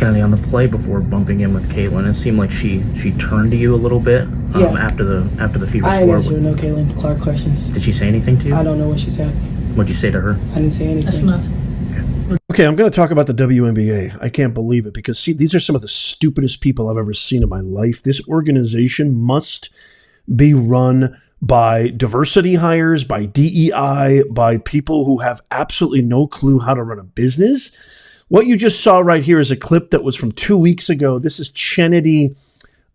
Kind of on the play before bumping in with Caitlyn, it seemed like she turned to you a little bit after the fever I score. didn't answer no Caitlyn Clark questions. Did she say anything to you? I don't know what she said. What'd you say to her? I didn't say anything. That's enough. Okay, I'm going to talk about the WNBA. I can't believe it because, see, these are some of the stupidest people I've ever seen in my life. This organization must be run by diversity hires, by DEI, by people who have absolutely no clue how to run a business. What you just saw right here is a clip that was from 2 weeks ago. This is Chennedy.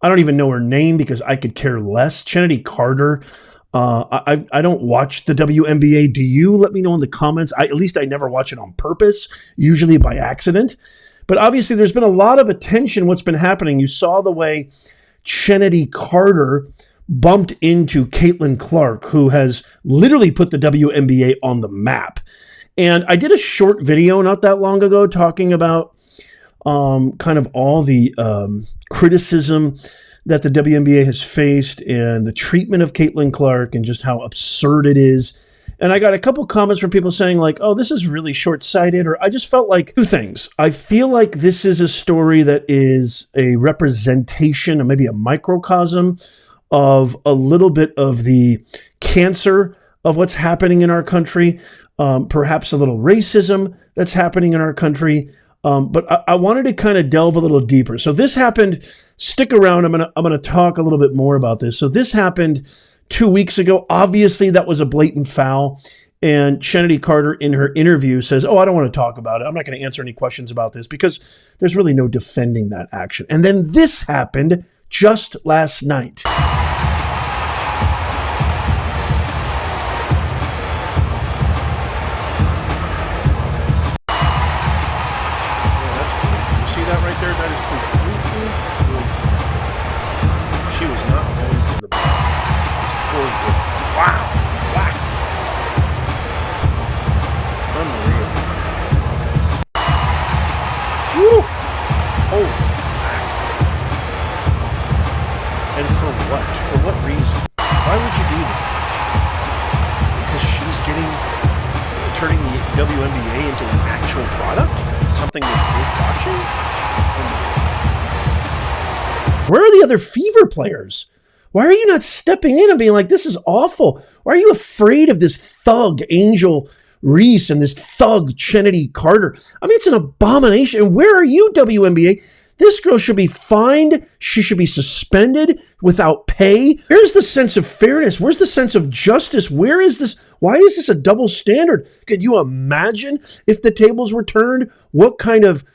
I don't even know her name because I could care less. Chennedy Carter. I don't watch the WNBA. Do you? Let me know in the comments. At least I never watch it on purpose, usually by accident. But obviously there's been a lot of attention what's been happening. You saw the way Chennedy Carter bumped into Caitlyn Clark, who has literally put the WNBA on the map. And I did a short video not that long ago talking about kind of all the criticism that the WNBA has faced and the treatment of Caitlyn Clark and just how absurd it is. And I got a couple comments from people saying like, oh, this is really short-sighted, or I just felt like two things. I feel like this is a story that is a representation or maybe a microcosm of a little bit of the cancer of what's happening in our country. Perhaps a little racism that's happening in our country. But I wanted to kind of delve a little deeper. So this happened, stick around, I'm gonna talk a little bit more about this. So this happened 2 weeks ago. Obviously that was a blatant foul. And Chennedy Carter in her interview says, oh, I don't want to talk about it. I'm not going to answer any questions about this because there's really no defending that action. And then this happened just last night. And for what? For what reason? Why would you do that? Because she's turning the WNBA into an actual product? Something that's worth watching? Where are the other Fever players? Why are you not stepping in and being like, this is awful? Why are you afraid of this thug, Angel Reese, and this thug, Chennedy Carter? I mean, it's an abomination. And where are you, WNBA? This girl should be fined. She should be suspended without pay. Where's the sense of fairness? Where's the sense of justice? Where is this? Why is this a double standard? Could you imagine if the tables were turned? What kind of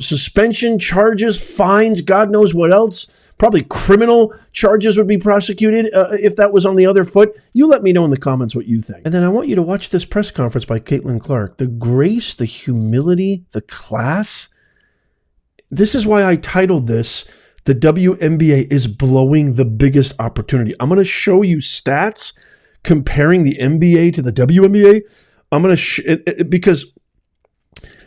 suspension, charges, fines, God knows what else? Probably criminal charges would be prosecuted if that was on the other foot. You let me know in the comments what you think. And then I want you to watch this press conference by Caitlyn Clark. The grace, the humility, the class. This is why I titled this, the WNBA is blowing the biggest opportunity. I'm going to show you stats comparing the NBA to the WNBA. I'm going to, because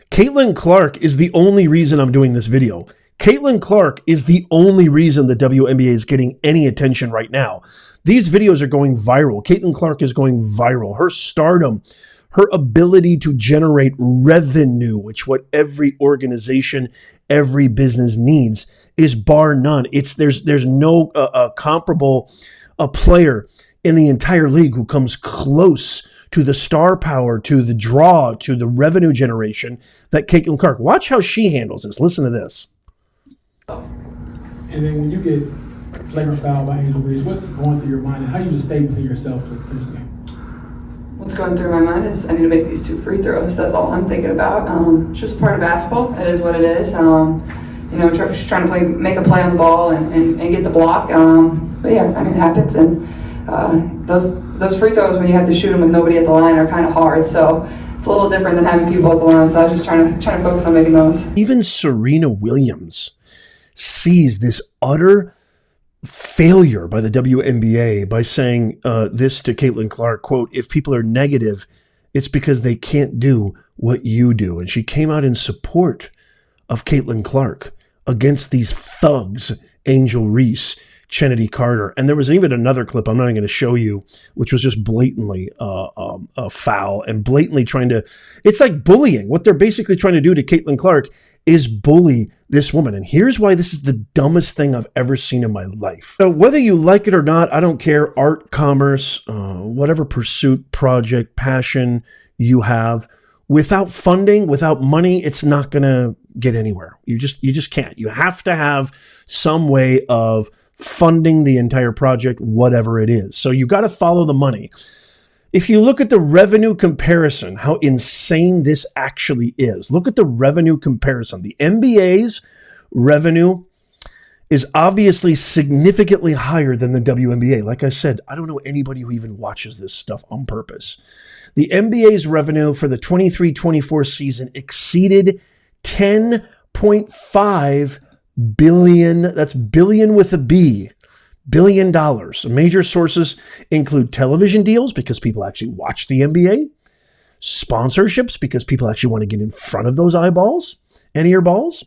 Caitlyn Clark is the only reason I'm doing this video. Caitlyn Clark is the only reason the WNBA is getting any attention right now. These videos are going viral. Caitlyn Clark is going viral. Her stardom, her ability to generate revenue, which what every organization, every business needs, is bar none. There's no comparable player in the entire league who comes close to the star power, to the draw, to the revenue generation that Caitlyn Clark. Watch how she handles this. Listen to this. And then when you get flagrant foul by Angel Reese, what's going through your mind and how you just stay within yourself to finish the game? What's going through my mind is I need to make these 2 free throws. That's all I'm thinking about. It's just part of basketball. It is what it is. Just trying to make a play on the ball and get the block. But yeah, I mean, it happens. And those free throws when you have to shoot them with nobody at the line are kind of hard. So it's a little different than having people at the line. So I was just trying to focus on making those. Even Serena Williams sees this utter failure by the WNBA by saying this to Caitlyn Clark, quote, if people are negative, it's because they can't do what you do. And she came out in support of Caitlyn Clark against these thugs, Angel Reese, Kennedy Carter. And there was even another clip I'm not going to show you, which was just blatantly foul and blatantly trying to, it's like bullying. What they're basically trying to do to Caitlyn Clark is bully this woman. And here's why this is the dumbest thing I've ever seen in my life. So whether you like it or not, I don't care. Art, commerce, whatever pursuit, project, passion you have, without funding, without money, it's not going to get anywhere. You just can't. You have to have some way of funding the entire project, whatever it is. So you got to follow the money. If you look at the revenue comparison, how insane this actually is. Look at the revenue comparison. The NBA's revenue is obviously significantly higher than the WNBA. Like I said, I don't know anybody who even watches this stuff on purpose. The NBA's revenue for the 23-24 season exceeded $10.5 billion. That's billion with a B. $1 billion. Major sources include television deals because people actually watch the NBA, sponsorships because people actually want to get in front of those eyeballs and earballs,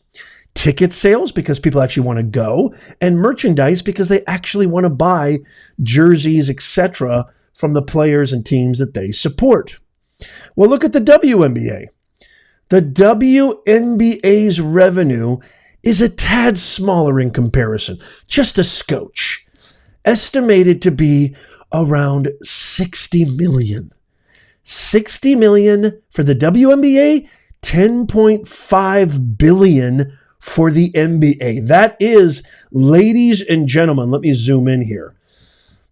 ticket sales because people actually want to go, and merchandise because they actually want to buy jerseys, etc., from the players and teams that they support. Well, look at the WNBA. The WNBA's revenue is a tad smaller in comparison, just a scotch. Estimated to be around 60 million. 60 million for the WNBA, 10.5 billion for the NBA. That is, ladies and gentlemen, let me zoom in here.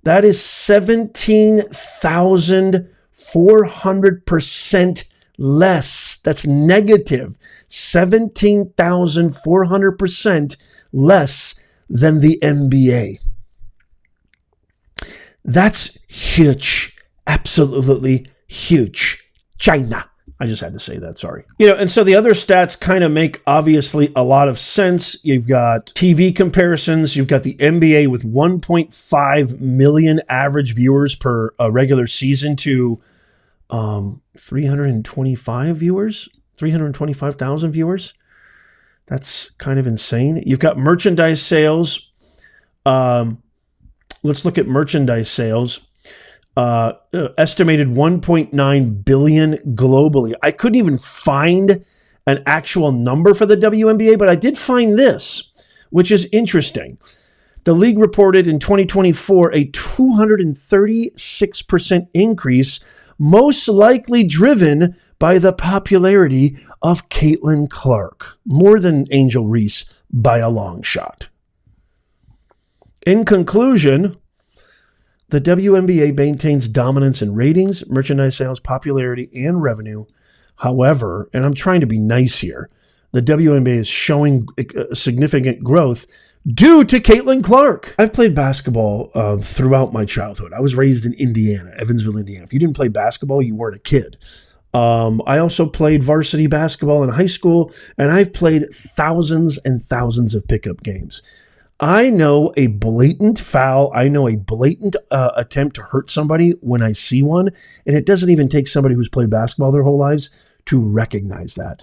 That is 17,400% less. That's negative. 17,400% less than the NBA. That's huge. Absolutely huge. China. I just had to say that, sorry. And so the other stats kind of make obviously a lot of sense. You've got TV comparisons. You've got the NBA with 1.5 million average viewers per regular season to 325 viewers, 325,000 viewers. That's kind of insane. You've got merchandise sales. Let's look at merchandise sales. Estimated 1.9 billion globally. I couldn't even find an actual number for the WNBA, but I did find this, which is interesting. The league reported in 2024 a 236% increase, most likely driven by the popularity of Caitlyn Clark, more than Angel Reese by a long shot. In conclusion, the WNBA maintains dominance in ratings, merchandise sales, popularity, and revenue. However, and I'm trying to be nice here, the WNBA is showing significant growth due to Caitlyn Clark. I've played basketball throughout my childhood. I was raised in Indiana, Evansville, Indiana. If you didn't play basketball, you weren't a kid. I also played varsity basketball in high school, and I've played thousands and thousands of pickup games. I know a blatant foul. I know a blatant attempt to hurt somebody when I see one, and it doesn't even take somebody who's played basketball their whole lives to recognize that.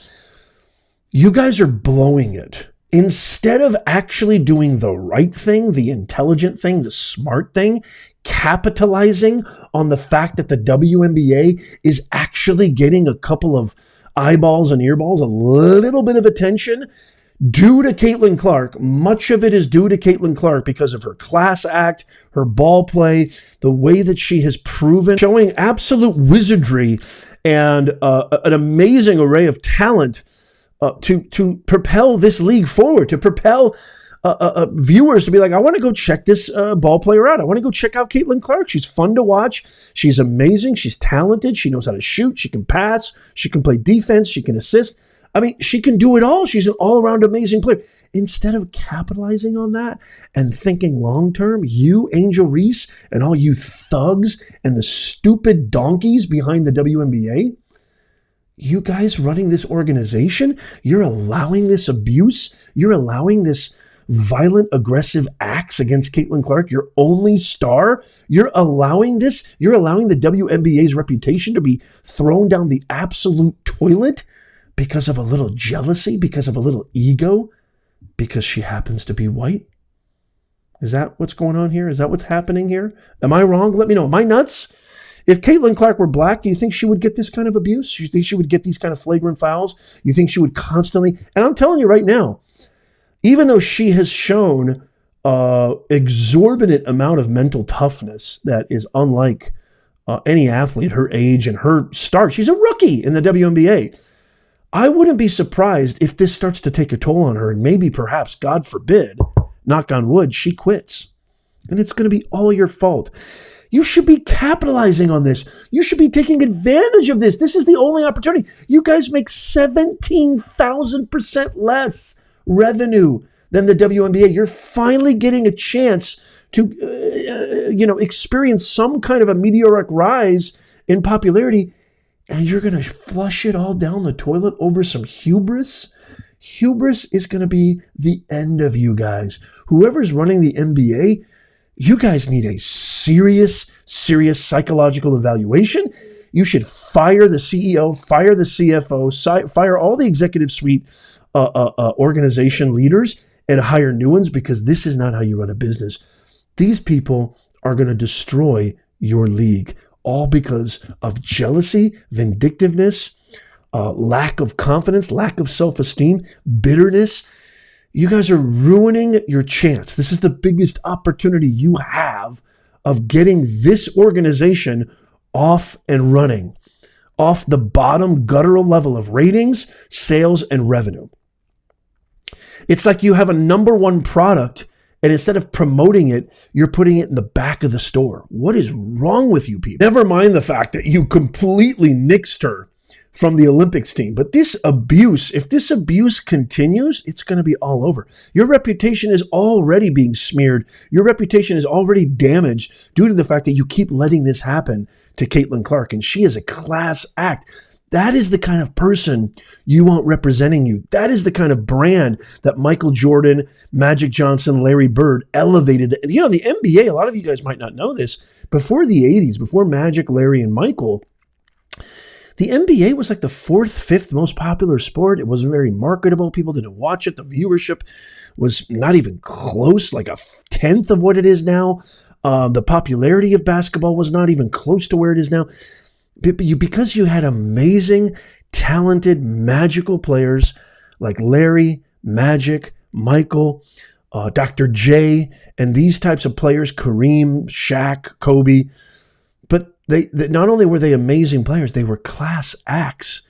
You guys are blowing it. Instead of actually doing the right thing, the intelligent thing, the smart thing, capitalizing on the fact that the WNBA is actually getting a couple of eyeballs and earballs, a little bit of attention, due to Caitlyn Clark. Much of it is due to Caitlyn Clark because of her class act, her ball play, the way that she has proven, showing absolute wizardry and an amazing array of talent to propel this league forward, to propel viewers to be like, I want to go check this ball player out. I want to go check out Caitlyn Clark. She's fun to watch. She's amazing. She's talented. She knows how to shoot. She can pass. She can play defense. She can assist. I mean, she can do it all. She's an all-around amazing player. Instead of capitalizing on that and thinking long-term, you, Angel Reese, and all you thugs and the stupid donkeys behind the WNBA, you guys running this organization, you're allowing this abuse. You're allowing this violent, aggressive acts against Caitlyn Clark, your only star. You're allowing this. You're allowing the WNBA's reputation to be thrown down the absolute toilet because of a little jealousy, because of a little ego, because she happens to be white. Is that what's going on here? Is that what's happening here? Am I wrong? Let me know. Am I nuts? If Caitlyn Clark were black, do you think she would get this kind of abuse? Do you think she would get these kind of flagrant fouls? You think she would constantly? And I'm telling you right now, even though she has shown exorbitant amount of mental toughness that is unlike any athlete her age and her start, she's a rookie in the WNBA. I wouldn't be surprised if this starts to take a toll on her and maybe perhaps, God forbid, knock on wood, she quits. And it's going to be all your fault. You should be capitalizing on this. You should be taking advantage of this. This is the only opportunity. You guys make 17,000% less revenue than the WNBA. You're finally getting a chance to, experience some kind of a meteoric rise in popularity, and you're going to flush it all down the toilet over some hubris. Hubris is going to be the end of you guys. Whoever's running the NBA, you guys need a serious psychological evaluation. You should fire the CEO, fire the CFO, fire all the executive suite organization leaders and hire new ones, because this is not how you run a business. These people are going to destroy your league, all because of jealousy, vindictiveness, lack of confidence, lack of self-esteem, bitterness. You guys are ruining your chance. This is the biggest opportunity you have of getting this organization off and running, off the bottom guttural level of ratings, sales, and revenue. It's like you have a number one product, and instead of promoting it, you're putting it in the back of the store. What is wrong with you people? Never mind the fact that you completely nixed her from the Olympics team. But this abuse, if this abuse continues, it's going to be all over. Your reputation is already being smeared. Your reputation is already damaged due to the fact that you keep letting this happen to Caitlyn Clark. And she is a class act. That is the kind of person you want representing you. That is the kind of brand that Michael Jordan, Magic Johnson, Larry Bird elevated. The NBA, a lot of you guys might not know this, before the 80s, before Magic, Larry, and Michael, the NBA was like the fourth, fifth most popular sport. It wasn't very marketable. People didn't watch it. The viewership was not even close, like a tenth of what it is now. The popularity of basketball was not even close to where it is now. Because you had amazing, talented, magical players like Larry, Magic, Michael, Dr. J, and these types of players, Kareem, Shaq, Kobe. But they not only were they amazing players, they were class acts.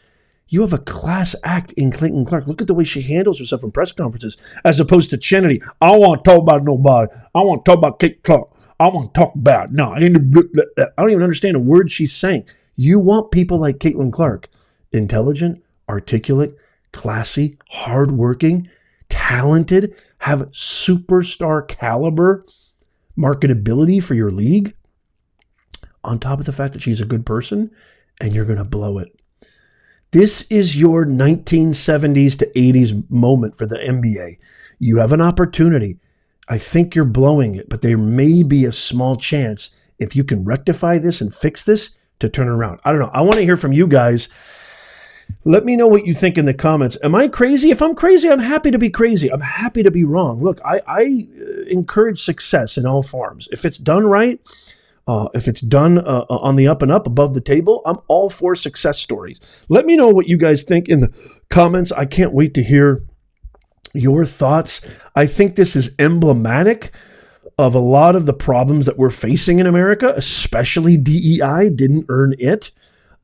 You have a class act in Caitlyn Clark. Look at the way she handles herself in press conferences, as opposed to Chenedy. I don't want to talk about nobody. I want to talk about Caitlyn Clark. I want to talk about no. I don't even understand a word she's saying. You want people like Caitlyn Clark, intelligent, articulate, classy, hardworking, talented, have superstar caliber marketability for your league, on top of the fact that she's a good person, and you're going to blow it. This is your 1970s to 80s moment for the NBA. You have an opportunity. I think you're blowing it, but there may be a small chance, if you can rectify this and fix this, to turn around. I don't know. I want to hear from you guys. Let me know what you think in the comments. Am I crazy? If I'm crazy, I'm happy to be crazy. I'm happy to be wrong. Look, I encourage success in all forms. If it's done right, if it's done on the up and up, above the table, I'm all for success stories. Let me know what you guys think in the comments. I can't wait to hear your thoughts. I think this is emblematic of a lot of the problems that we're facing in America, especially DEI, didn't earn it.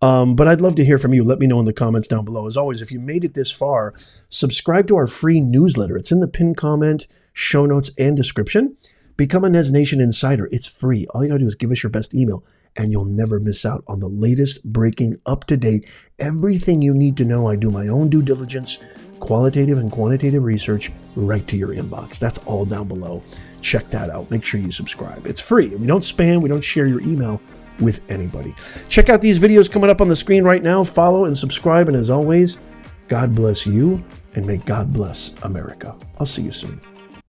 But I'd love to hear from you. Let me know in the comments down below. As always, if you made it this far, subscribe to our free newsletter. It's in the pinned comment, show notes, and description. Become a Nez Nation Insider. It's free. All you gotta do is give us your best email, and you'll never miss out on the latest, breaking, up-to-date, everything you need to know. I do my own due diligence, qualitative and quantitative research right to your inbox. That's all down below. Check that out. Make sure you subscribe. It's free. We don't spam. We don't share your email with anybody. Check out these videos coming up on the screen right now. Follow and subscribe. And as always, God bless you, and may God bless America. I'll see you soon.